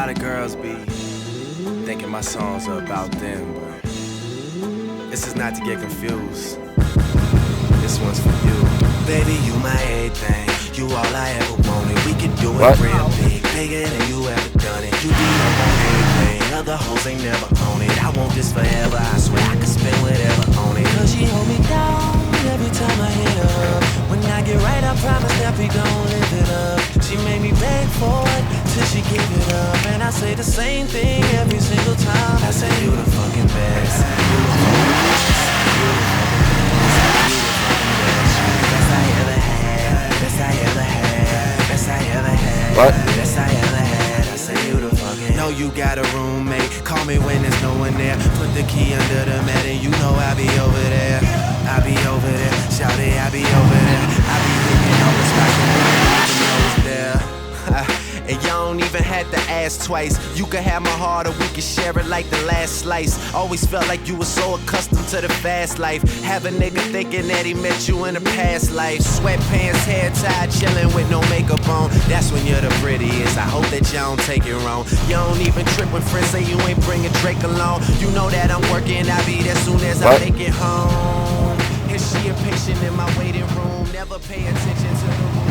lot of girls be thinking my songs are about them, but this is not to get confused. This one's for you. Baby, you my everything. You all I ever wanted. We can do it real big, bigger than you ever done it. You be up on everything. Other hoes ain't never on it. I want this forever. I swear I could spend whatever on it. Cause she hold me down every time I hit her. When I get right, I promise that we gon' live it up. She made me beg for it till she give it up. And I say the same thing every single time. I say you the fucking best. You the fucking best. You the fucking best. Best I ever had. Best I ever had. Best I ever had. What? Best I ever had. I say you the fucking. Know you got a roommate. Call me when there's no one there. Put the key under the mat and you know I'll be over there. I'll be over there. Shout it, I'll be over there. I'll be hitting all the spots you didn't even know was there. And y'all don't even have to ask twice. You can have my heart or we can share it like the last slice. Always felt like you were so accustomed to the fast life. Have a nigga thinking that he met you in a past life. Sweatpants, hair tied, chilling with no makeup on. That's when you're the prettiest. I hope that y'all don't take it wrong. You don't even trip when friends say you ain't bringing Drake along. You know that I'm working, I'll be there soon as I make it home. Is she impatient in my waiting room? Never pay attention to the